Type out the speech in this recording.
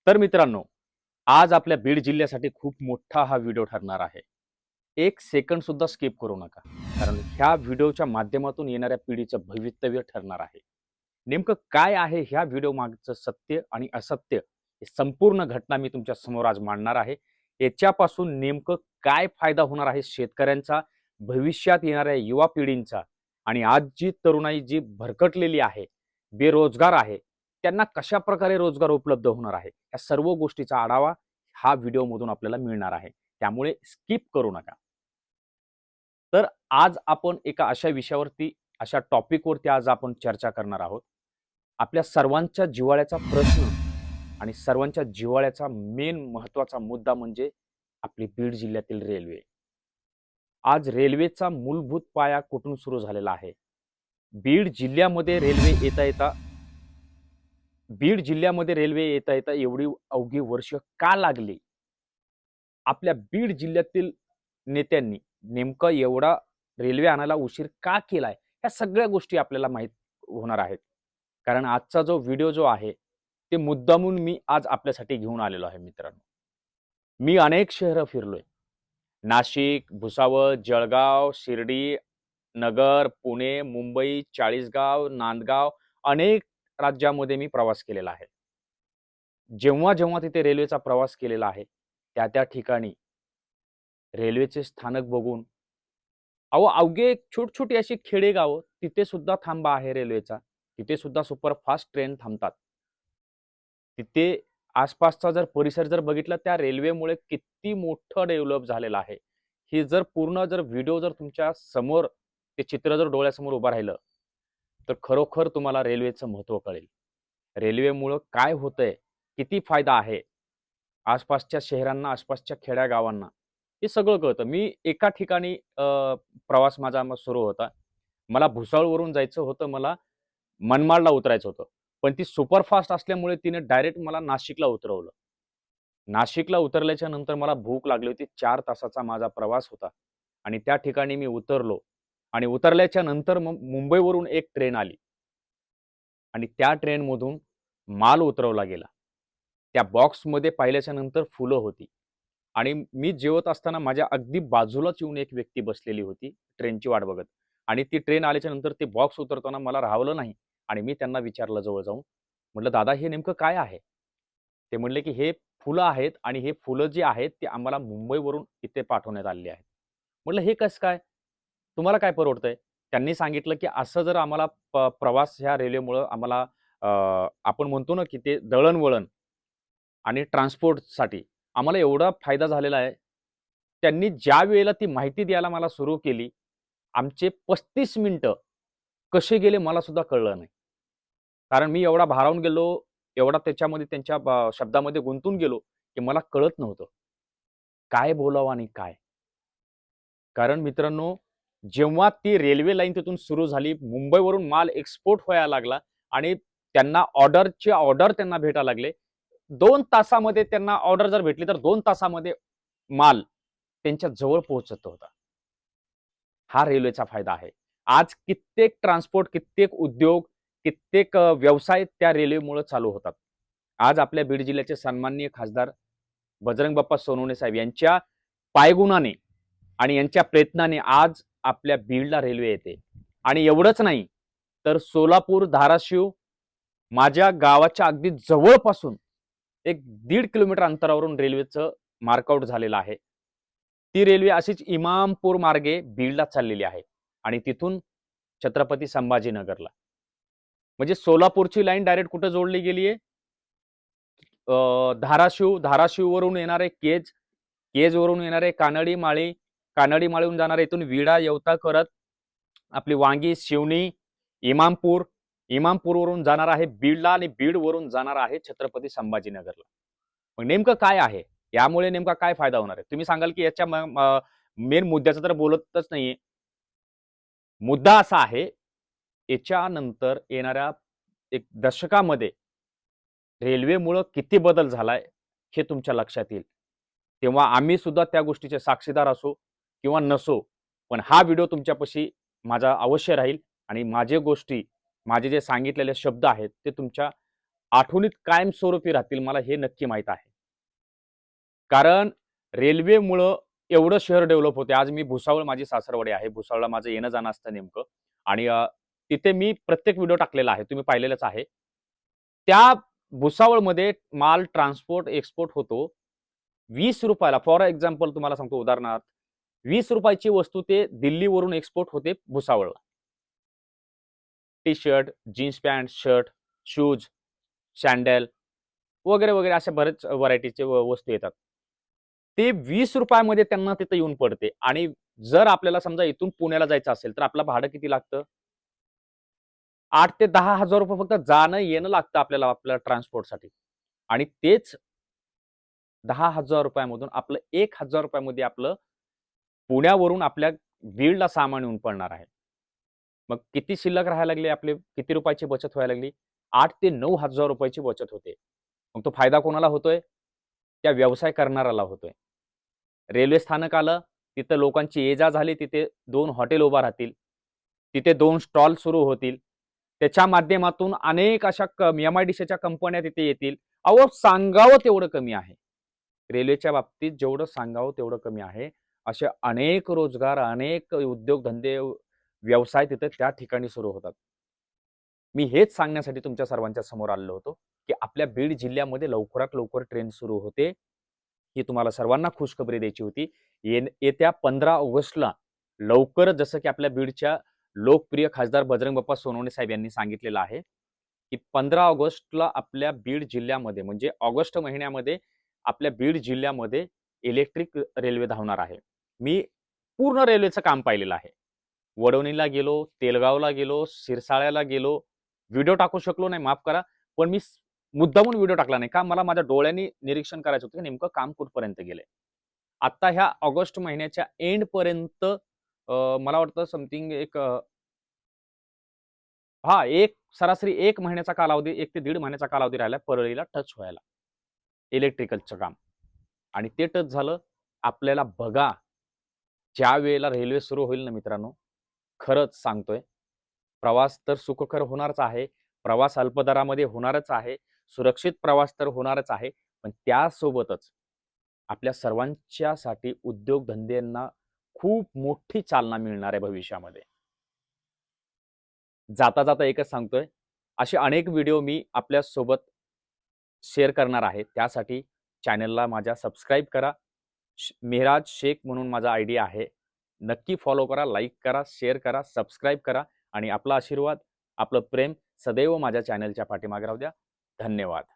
तर मित्रांनो, आज आपल्या बीड जिल्ह्यासाठी खूप मोठा हा व्हिडिओ ठरणार आहे. एक सेकंड सुद्धा स्किप करू नका. कारण ह्या व्हिडिओच्या माध्यमातून येणाऱ्या पिढीचं भवितव्य ठरणार आहे. नेमकं काय आहे ह्या व्हिडिओ मागचं सत्य आणि असत्य, हे संपूर्ण घटना मी तुमच्या समोर आज मांडणार आहे. याच्यापासून नेमकं काय फायदा होणार आहे शेतकऱ्यांचा, भविष्यात येणाऱ्या युवा पिढींचा आणि आज जी तरुणाई जी भरकटलेली आहे, बेरोजगार आहे, त्यांना कशाप्रकारे रोजगार उपलब्ध होणार आहे, या सर्व गोष्टीचा आढावा हा व्हिडिओमधून आपल्याला मिळणार आहे. त्यामुळे स्किप करू नका. तर आज आपण एका अशा विषयावरती, अशा टॉपिकवरती आज आपण चर्चा करणार आहोत. आपल्या सर्वांच्या जिव्हाळ्याचा प्रश्न आणि सर्वांच्या जिव्हाळ्याचा मेन महत्त्वाचा मुद्दा म्हणजे आपली बीड जिल्ह्यातील रेल्वे. आज रेल्वेचा मूलभूत पाया कुठून सुरू झालेला आहे? बीड जिल्ह्यामध्ये रेल्वे येता येता बीड जिल्ह्यामध्ये रेल्वे येता येता एवढी अवघी वर्ष का लागली? आपल्या बीड जिल्ह्यातील नेत्यांनी नेमकं एवढा रेल्वे आणायला उशीर का केलाय? ह्या सगळ्या गोष्टी आपल्याला माहीत होणार आहेत. कारण आजचा जो व्हिडिओ जो आहे, ते मुद्दामून मी आज आपल्यासाठी घेऊन आलेलो आहे मित्रांनो. मी अनेक शहरं फिरलोय. नाशिक, भुसावळ, जळगाव, शिर्डी, नगर, पुणे, मुंबई, चाळीसगाव, नांदगाव अनेक राज्यामध्ये मी प्रवास केलेला आहे. जेव्हा तिथे रेल्वेचा प्रवास केलेला आहे, त्या ठिकाणी रेल्वेचे स्थानक बघून अहो, अवघे छोटी-छोटी अशी खेडेगावं, तिथे सुद्धा थांबा आहे रेल्वेचा. तिथे सुद्धा सुपरफास्ट ट्रेन थांबतात. तिथे आसपासचा जर परिसर जर बघितला, त्या रेल्वेमुळे किती मोठं डेव्हलप झालेलं आहे. हे जर पूर्ण जर व्हिडिओ जर तुमच्या समोर ते चित्र जर डोळ्यासमोर उभं राहिलं, तर खरोखर तुम्हाला रेल्वेचं महत्त्व कळेल. रेल्वेमुळं काय होतंय? किती फायदा आहे? आसपासच्या शहरांना, आसपासच्या खेड्या-गावांना हे सगळं कळतं. मी एका ठिकाणी प्रवास माझा मग सुरू होता. मला भुसावळवरून जायचं होतं. मला मनमाडला उतरायचं होतं. पण ती सुपरफास्ट असल्यामुळे तिने डायरेक्ट मला नाशिकला उतरवलं. नाशिकला उतरल्याच्या नंतर मला भूक लागली होती. 4 तासाचा माझा प्रवास होता आणि त्या ठिकाणी मी उतरलो आणि उतरल्याच्या नंतर मग मुंबईवरून एक ट्रेन आली आणि त्या ट्रेनमधून माल उतरवला गेला. त्या बॉक्समध्ये पाहिल्याच्या नंतर फुलं होती आणि मी जेवत असताना माझ्या अगदी बाजूलाच येऊन एक व्यक्ती बसलेली होती ट्रेनची वाट बघत आणि ती ट्रेन आल्याच्या नंतर ते बॉक्स उतरताना मला राहवलं नाही आणि मी त्यांना विचारलं जवळ जाऊन, म्हटलं, "दादा, हे नेमकं काय आहे?" ते म्हणले, की "हे फुलं आहेत आणि हे फुलं जी आहेत ती आम्हाला मुंबईवरून इथे पाठवण्यात आलेली आहेत." म्हटलं, "हे कसं काय? तुम्हाला काय परवडतंय?" त्यांनी सांगितलं, की "असं जर आम्हाला प्रवास ह्या रेल्वेमुळं आम्हाला अ, आपण म्हणतो ना, की ते दळणवळण आणि ट्रान्सपोर्टसाठी आम्हाला एवढा फायदा झालेला आहे." त्यांनी ज्या वेळेला ती माहिती द्यायला मला सुरू केली, आमचे 35 मिनिटं कसे गेले मला सुद्धा कळलं नाही. कारण मी एवढा भारावून गेलो, एवढा त्याच्यामध्ये त्यांच्या शब्दामध्ये गुंतून गेलो, की मला कळत नव्हतं. काय बोलावं आणि काय? कारण मित्रांनो, जेव्हा ती रेल्वे लाईन तिथून सुरू झाली, मुंबईवरून माल एक्सपोर्ट व्हायला लागला आणि त्यांना ऑर्डरची ऑर्डर त्यांना भेटायला लागले. 2 तासामध्ये त्यांना ऑर्डर जर भेटली, तर 2 तासामध्ये माल त्यांच्या जवळ पोहोचत होता. हा रेल्वेचा फायदा आहे. आज कित्येक ट्रान्सपोर्ट, कित्येक उद्योग, कित्येक व्यवसाय त्या रेल्वेमुळे चालू होतात. आज आपल्या बीड जिल्ह्याचे सन्माननीय खासदार बजरंग बाप्पा सोनवणे साहेब यांच्या पायगुणाने आणि यांच्या प्रयत्नाने आज आपल्या बीडला रेल्वे येते. आणि एवढंच नाही, तर सोलापूर, धाराशिव माझ्या गावाच्या अगदी जवळपासून एक 1.5 किलोमीटर अंतरावरून रेल्वेचं मार्कआउट झालेलं आहे. ती रेल्वे अशीच इमामपूर मार्गे बीडला चाललेली आहे आणि तिथून छत्रपती संभाजीनगरला. म्हणजे सोलापूरची लाईन डायरेक्ट कुठे जोडली गेली आहे? धाराशिववरून येणारे केज, केजवरून येणारे कानडी माळी, कानडी माळीहून जाणारे इथून विडा, येवता करत आपली वांगी, शिवणी, इमामपूर, इमामपूरवरून जाणार आहे बीडला आणि बीडवरून जाणार आहे छत्रपती संभाजीनगरला. मग नेमकं काय आहे? यामुळे नेमका काय फायदा होणार आहे? तुम्ही सांगाल, की याच्या मेन मुद्द्याचं तर बोलतच नाहीये. मुद्दा असा आहे, याच्यानंतर येणाऱ्या एक दशकामध्ये रेल्वेमुळं किती बदल झालाय, हे तुमच्या लक्षात येईल. तेव्हा आम्ही सुद्धा त्या गोष्टीचे साक्षीदार असो किंवा नसो, पण हा व्हिडिओ तुमच्यापाशी माझा अवश्य राहील आणि माझे जे सांगितलेले शब्द आहेत, ते तुमच्या आठवणीत कायमस्वरूपी राहतील मला हे नक्की माहीत आहे. कारण रेल्वेमुळं एवढं शहर डेव्हलप होते. आज मी भुसावळ माझी सासरवाडी आहे. भुसावळला माझं येणं-जाणं असतं नेमकं आणि तिथे मी प्रत्येक व्हिडिओ टाकलेला आहे. तुम्ही पाहिलेलंच आहे. त्या भुसावळमध्ये माल ट्रान्सपोर्ट, एक्सपोर्ट होतो ₹20 ला. फॉर एक्झाम्पल तुम्हाला सांगतो उदाहरणार्थ ₹20 ची वस्तू ते दिल्लीवरून एक्सपोर्ट होते भुसावळला. T-shirt, jeans pant, shirt, shoes, sandal वगैरे, वगैरे अशा बरेच व्हरायटीचे वस्तू येतात. ते ₹20 मध्ये त्यांना तिथं येऊन पडते आणि जर आपल्याला समजा इथून पुण्याला जायचं असेल, तर आपलं भाडं किती लागतं? 8 ते ₹10,000 फक्त जाणं-येणं लागतं आपल्याला आपल्या ट्रान्सपोर्टसाठी आणि तेच ₹10,000 मधून आपलं ₹1,000 मध्ये आपलं पुण्यावरून आपल्या बीडला सामान येऊन पडणार आहे. मग किती शिल्लक राहायला लागले आपले? किती रुपयाची बचत व्हायला लागली? 8 ते ₹9,000 ची बचत होते. मग तो फायदा कोणाला होतोय? त्या व्यवसाय करणाऱ्याला होतोय. रेल्वे स्थानक आलं, तिथं लोकांची ये-जा झाली, तिथे 2 हॉटेल उभा राहतील. तिथे 2 स्टॉल सुरू होतील. त्याच्या माध्यमातून अनेक अशा एम-आय-डी-सीच्या कंपन्या तिथे येतील. अहो, सांगावं तेवढं कमी आहे. रेल्वेच्या बाबतीत जेवढं सांगावं तेवढं कमी आहे. असे अनेक रोजगार, अनेक उद्योगधंदे, व्यवसाय तिथे त्या ठिकाणी सुरू होतात. मी हेच सांगण्यासाठी तुमच्या सर्वांच्या समोर आलेलो होतो, की आपल्या बीड जिल्ह्यामध्ये लवकरात लवकर ट्रेन सुरू होते. ही तुम्हाला सर्वांना खुशखबरी द्यायची होती. येत्या 15 ऑगस्टला लवकरच जसं की आपल्या बीडच्या लोकप्रिय खासदार बजरंग बाप्पा सोनवणे साहेब यांनी सांगितलेलं आहे, की 15 ऑगस्टला आपल्या बीड जिल्ह्यामध्ये म्हणजे ऑगस्ट महिन्यामध्ये आपल्या बीड जिल्ह्यामध्ये इलेक्ट्रिक रेल्वे धावणार आहे. मी पूर्ण रेल्वेचं काम पाहिलेलं आहे. वडवणीला गेलो, तेलगावला गेलो, सिरसाळ्याला गेलो. व्हिडिओ टाकू शकलो नाही, माफ करा. पण मी मुद्दामून व्हिडिओ टाकला नाही. का मला माझ्या डोळ्यांनी निरीक्षण करायचं होतं, की नेमकं काम कुठपर्यंत गेलंय. आता ह्या ऑगस्ट महिन्याच्या एंडपर्यंत मला वाटतं समथिंग एक एक सरासरी 1 महिन्याचा कालावधी, 1 ते दीड महिन्याचा कालावधी राहिला परळीला टच व्हायला. इलेक्ट्रिकलचं काम आणि ते टच झालं. आपल्याला बघा, ज्यावेळेला रेल्वे सुरू होईल ना मित्रांनो, खरंच सांगतोय, प्रवास तर सुखकर होणारच आहे. प्रवास अल्पदरामध्ये होणारच आहे. सुरक्षित प्रवास तर होणारच आहे. पण त्यासोबतच आपल्या सर्वांच्यासाठी उद्योगधंद्यांना खूप मोठी चालना मिळणार आहे भविष्यामध्ये. जाता-जाता एकच सांगतोय, असे अनेक व्हिडिओ मी आपल्यासोबत शेअर करणार आहे. त्यासाठी चॅनलला माझ्या सबस्क्राईब करा. मेहराज शेख म्हणून माझा आयडी आहे. नक्की फॉलो करा, लाईक करा, शेअर करा, सबस्क्राईब करा आणि आपला आशीर्वाद, आपलं प्रेम सदैव माझ्या चॅनलच्या पाठीमागे राहू द्या. धन्यवाद.